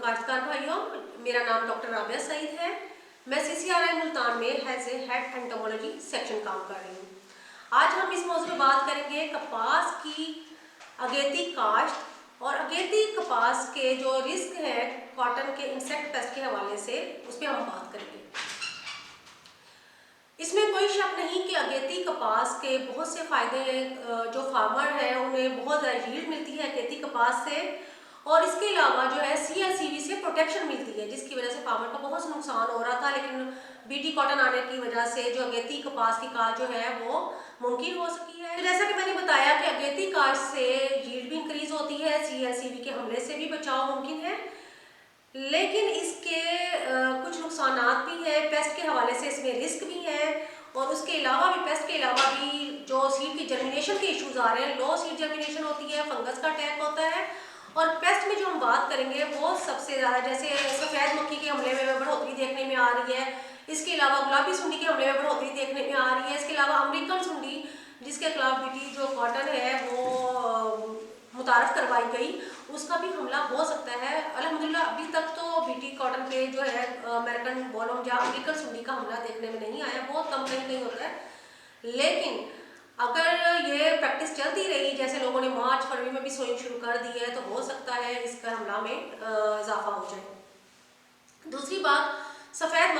काश्तकार भाइयों, मेरा नाम डॉक्टर राबिया सईद है। मैं CCRI मुल्तान में as a head entomology section काम कर रही हूँ। आज हम इस मौजूद में बात करेंगे कपास की अगेती काश्त और अगेती कपास के जो रिस्क है कॉटन के इंसेक्ट पेस्ट के हवाले से, उस पर हम बात करेंगे। इसमें कोई शक नहीं कि अगेती कपास के बहुत से फायदे हैं। जो फार्मर है उन्हें बहुत ज़्यादा यील्ड मिलती है अगेती कपास से, और इसके अलावा जो है CLCV से प्रोटेक्शन मिलती है, जिसकी वजह से फार्मर का बहुत नुकसान हो रहा था। लेकिन BT कॉटन आने की वजह से जो अगेती कपास की काश्त जो है वो मुमकिन हो सकी है। जैसा कि मैंने बताया कि अगेती काश्त से यील्ड भी इंक्रीज होती है, CLCV के हमले से भी बचाव मुमकिन है, लेकिन इसके कुछ नुकसान भी है। पेस्ट के हवाले से इसमें रिस्क भी है, और उसके अलावा भी पेस्ट के अलावा भी जो सीड की जर्मिनेशन के इश्यूज आ रहे हैं, लो सीड जर्मिनेशन होती है, फंगस का अटैक होता है। और पेस्ट में जो हम बात करेंगे वो सबसे ज़्यादा जैसे सफ़ेद मक्खी के हमले में बढ़ोतरी देखने में आ रही है। इसके अलावा गुलाबी सुंडी के हमले में बढ़ोतरी देखने में आ रही है। इसके अलावा अमेरिकन सुंडी, जिसके खिलाफ BT जो कॉटन है वो मुतारफ करवाई गई, उसका भी हमला हो सकता है। अल्हम्दुलिल्लाह अभी तक तो BT कॉटन पे जो है अमेरिकन बॉलम या अमेरिकन सुंडी का हमला देखने में नहीं आया, बहुत कम कहीं होता है। लेकिन अगर ये प्रैक्टिस चलती रही, जैसे लोगों ने मार्च फरवरी में भी सोइंग शुरू कर दी है, तो हो सकता है इसका हमला में इजाफा हो जाए। दूसरी बात, सफ़ेद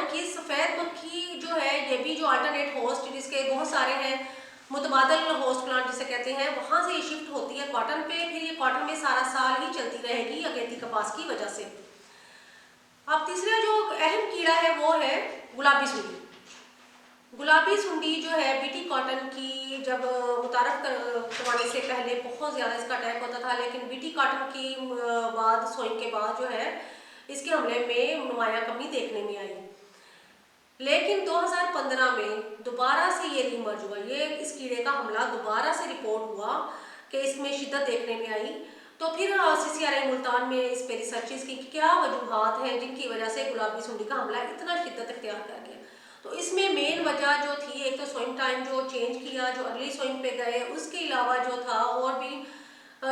मक्खी जो है ये भी जो अल्टरनेट होस्ट, जिसके बहुत सारे हैं, मुतबादल होस्ट प्लांट जिसे कहते हैं, वहाँ से ये शिफ्ट होती है कॉटन पे, फिर ये कॉटन में सारा साल ही चलती रहेगी अगेती कपास की वजह से। अब तीसरा जो अहम कीड़ा है वो है गुलाबी सुंडी। गुलाबी सुंडी जो है BT कॉटन की जब मुतारफ करवाने से पहले बहुत ज़्यादा इसका अटैक होता था, लेकिन BT कॉटन की बाद सोइंग के बाद जो है इसके हमले में नुमाया कमी देखने में आई। लेकिन 2015 में दोबारा से ये रीमर्ज हुआ, ये इस कीड़े का हमला दोबारा से रिपोर्ट हुआ कि इसमें शिद्दत देखने में आई। तो फिर CCRI मुल्तान में इस पे रिसर्चेस की क्या वजूहात हैं जिनकी वजह से गुलाबी सुंडी का हमला इतना शिद्दत इख्तियार कर गया। तो इसमें मेन वजह जो थी, एक तो सोइंग टाइम जो चेंज किया, जो अर्ली सोइंग पे गए, उसके अलावा जो था और भी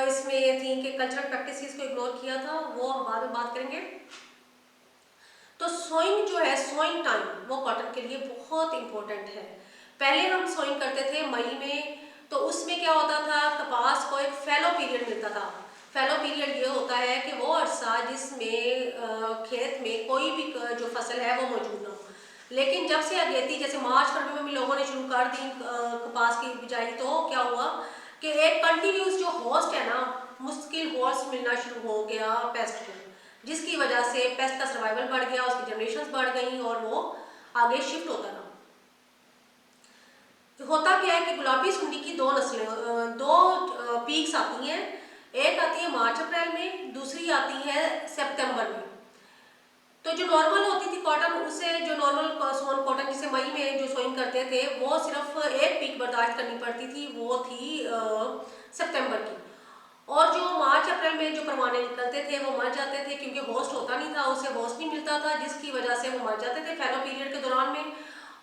इसमें ये थी कि कल्चरल प्रैक्टिसेस को इग्नोर किया था, वो हम बाद में बात करेंगे। तो सोइंग जो है, सोइंग टाइम वो कॉटन के लिए बहुत इंपॉर्टेंट है। पहले हम सोइंग करते थे मई में, तो उसमें क्या होता था, कपास को एक फैलो पीरियड मिलता था। फैलो पीरियड ये होता है कि वो अरसा जिसमें खेत में कोई भी जो फसल है वो मौजूद ना हो। लेकिन जब से अगेती जैसे मार्च फरवरी में भी लोगों ने शुरू कर दी कपास की बिजाई, तो क्या हुआ कि एक कंटिन्यूस जो होस्ट है ना, मुश्किल होस्ट मिलना शुरू हो गया पेस्ट को, जिसकी वजह से पेस्ट का सर्वाइवल बढ़ गया, उसकी जनरेशन बढ़ गई और वो आगे शिफ्ट होता रहा। तो होता क्या है कि गुलाबी सुंडी की दो नस्लें, दो पीक्स आती हैं। एक आती है मार्च अप्रैल में, दूसरी आती है सितंबर में। तो जो नॉर्मल होती थी कॉटन, उसे जो नॉर्मल सोन कॉटन जिसे मई में जो सोइंग करते थे, वो सिर्फ एक पीक बर्दाश्त करनी पड़ती थी, वो थी सितंबर की। और जो मार्च अप्रैल में जो परवाने निकलते थे वो मर जाते थे, क्योंकि होस्ट होता नहीं था, उसे होस्ट नहीं मिलता था, जिसकी वजह से वो मर जाते थे फैलो पीरियड के दौरान में,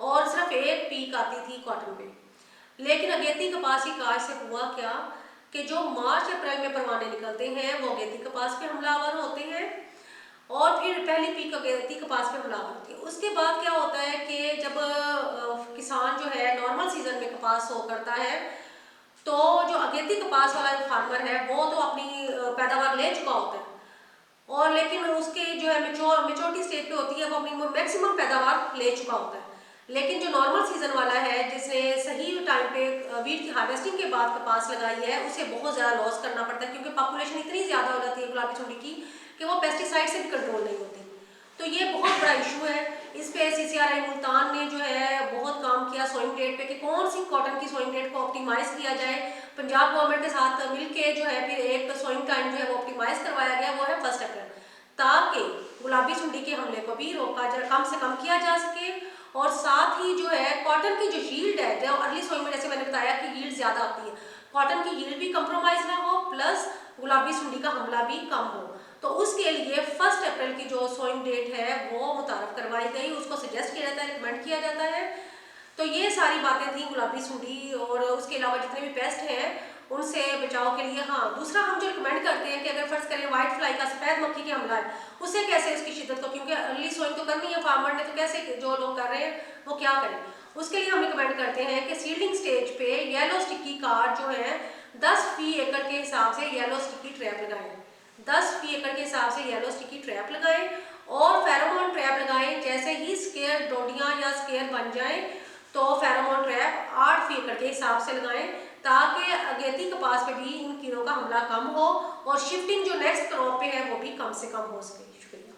और सिर्फ एक पीक आती थी कॉटन पे। लेकिन अगेती कपास की काश्त से हुआ क्या कि जो मार्च अप्रैल में परवाने निकलते हैं वो अगेती कपास पे हमलावर होते हैं, और फिर पहली पीक अगेती कपास पे हमलावर होती है। उसके बाद क्या होता है कि जब किसान जो है नॉर्मल सीजन में कपास सो करता है, तो जो अगेती कपास वाला जो फार्मर है वो तो अपनी पैदावार ले चुका होता है, और लेकिन उसके जो है मेच्योरिटी स्टेज पे होती है, वो अपनी मैक्सिमम पैदावार ले चुका होता है। लेकिन जो नॉर्मल सीजन वाला है, जिसने सही टाइम पे वीट की हार्वेस्टिंग के बाद कपास लगाई है, उसे बहुत ज़्यादा लॉस करना पड़ता है, क्योंकि पॉपुलेशन इतनी ज़्यादा हो जाती है गुलाबी सुंडी की कि वो पेस्टिसाइड से भी कंट्रोल नहीं होती। तो ये बहुत बड़ा इशू है। इस पे CCRI मुल्तान ने जो है बहुत काम किया सोइंग डेट पे कि कौन सी कॉटन की सोइंग डेट को ऑप्टिमाइज किया जाए। पंजाब गवर्नमेंट के साथ मिलके जो है फिर एक सोइंग टाइम जो है वो ऑप्टिमाइज करवाया गया, वो है 1 अप्रैल, ताकि गुलाबी सुंडी के हमले को भी रोका जाए, कम से कम किया जा सके। और साथ ही जो है कॉटन की जो यील्ड है, जो अर्ली सोइंग में जैसे मैंने बताया कि यील्ड ज़्यादा आती है, कॉटन की यील्ड भी कंप्रोमाइज ना हो, प्लस गुलाबी सुंडी का हमला भी कम हो। तो उसके लिए 1 अप्रैल की जो सोइंग डेट है वो मुतारफ करवाई गई, उसको सजेस्ट किया जाता है, रिकमेंड किया जाता है। तो ये सारी बातें थी गुलाबी सुंडी, और उसके अलावा जितने भी पेस्ट हैं उनसे बचाव के लिए। हाँ, दूसरा हम जो रिकमेंड करते हैं कि अगर फर्ज करें व्हाइट फ्लाई का, सफेद मक्खी का हमला है, उसे कैसे उसकी शिद्दत को, क्योंकि अर्ली सोइंग तो करनी है फार्मर ने, तो कैसे जो लोग कर रहे हैं वो क्या करें, उसके लिए हम रिकमेंड करते हैं कि सीडलिंग स्टेज पे येलो स्टिकी कार्ड जो है 10 फी एकड़ के हिसाब से येलो स्टिकी ट्रैप लगाएं, 10 फी एकड़ के हिसाब से येलो स्टिकी ट्रैप लगाएं और फेरोमोन ट्रैप लगाएं। जैसे ही स्केयर डोडियां या स्केयर बन जाएं तो फेरोमोन ट्रैप 8 फी एकड़ के हिसाब से लगाएं, ताकि अगेती कपास पे भी इन कीड़ों का हमला कम हो और शिफ्टिंग जो नेक्स्ट क्रॉप पे है वो भी कम से कम हो सके। शुक्रिया।